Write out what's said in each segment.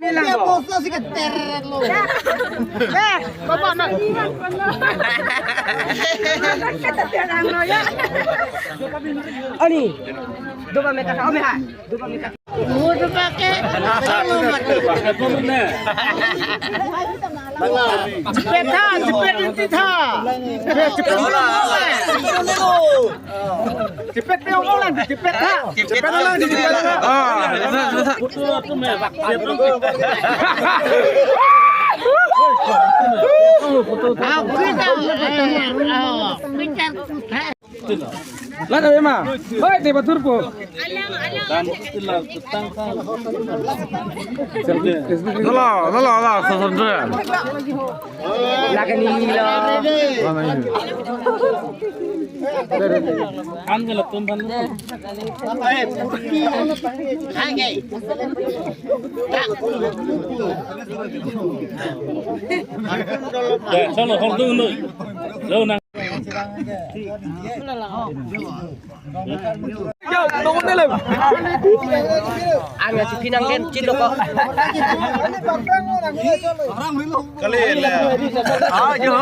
Dia bosan sih keteret lo. Bapak nak. Ani, dua mereka tahu mereka, dua mereka. Udah pakai. Cepet ha, cepet nanti ha. Cepet cepet peolan, cepet ha. Cepet peolan di sini. Lada memang. Baik di batur po. Lah, sesuatu. Lagi ni lo. Angel tumban. Angel. Chalo, hold on. Lo nang. Yo, tunggu dulu. Anga si Pinang kan cinta kok. Kalian. Ayo,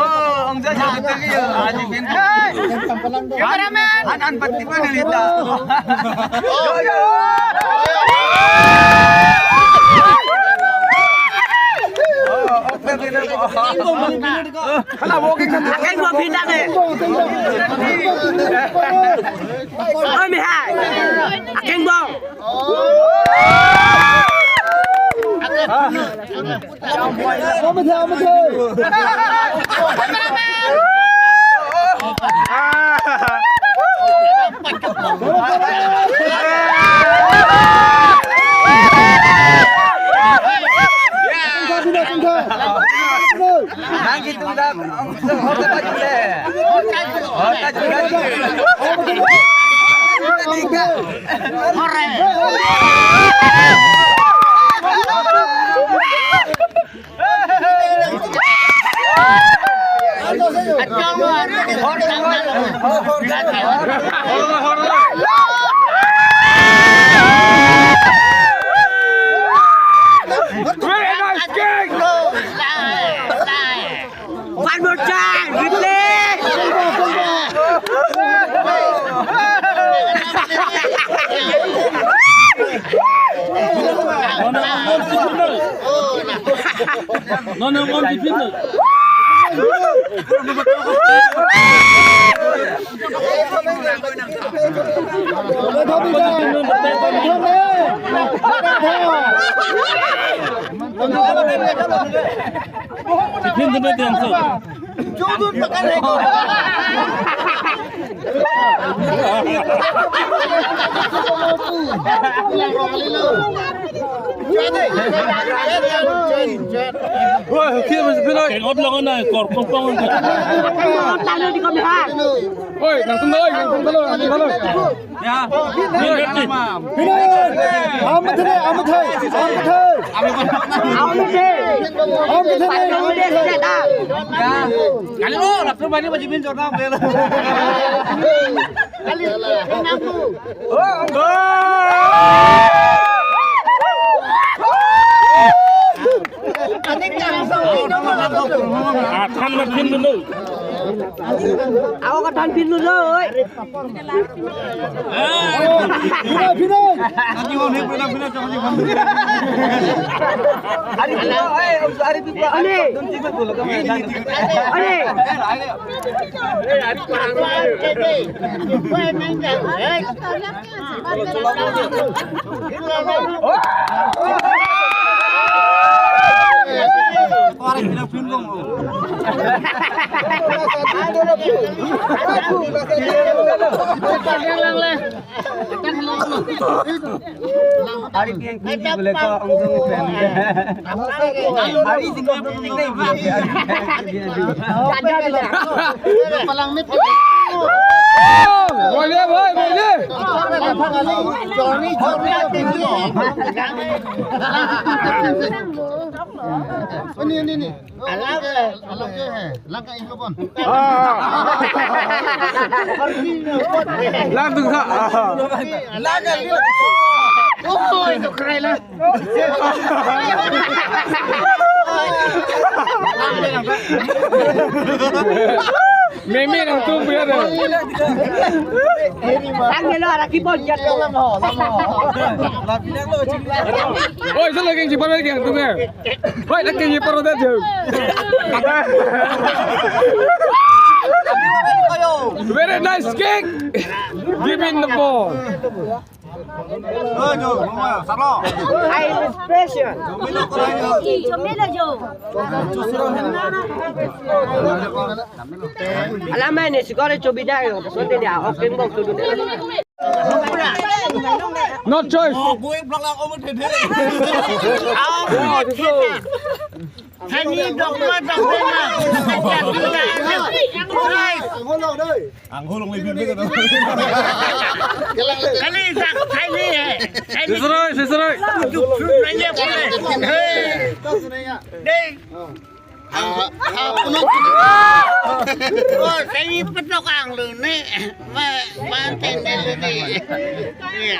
angja jangan pergi ya. Aji Pinang. Kameramen. An pati mana lihat? Yo. Kalau walking kan akan gua pindah deh. Oh mihai. Akan bang. Nang gitu dah. Hotel baju deh. Hotel juga. Hore. One more time, quickly! No, one people. Tiffin tu macam tu. Jodoh makan lego. Wah, kita masih belum. Kenapa lagu na korpong pang? Lalu di kamera. Oi, langsung dulu. Ya. Kali lo, langsung balik baju bin jornal bela. Kali enamku. Akan makin dulu. Aku akan pin dulu. Pindah. Nanti mau pindah jangan. Hari itu. Ani. Orang bilang bingung. Hari yang kini boleh kau anggung plan. Hari tinggal penting ni. Palang ni. Boleh. Johnny tinggi. Ini. Langkah ini pun. Langsung tak. Langkah. Oh, itu keren lah. Meme nang tung biar. Sang dia lah lagi bonjat. Oi, sao lagi chỉ bắt cái hàng tung này? Oi, lagi chỉ bắt đó chứ. Very nice kick. Give in the ball. High expression. Alam ni sekolah coba dah yo. Sonte dia oke bok tu. Not choice. Thay ni dok ma dok na. Ang hulong libin dito. Kali sak thay ni. Seserai, seserai. Nanya boleh. Dek. Saya ni petok ang lu ni. Ma ten ni.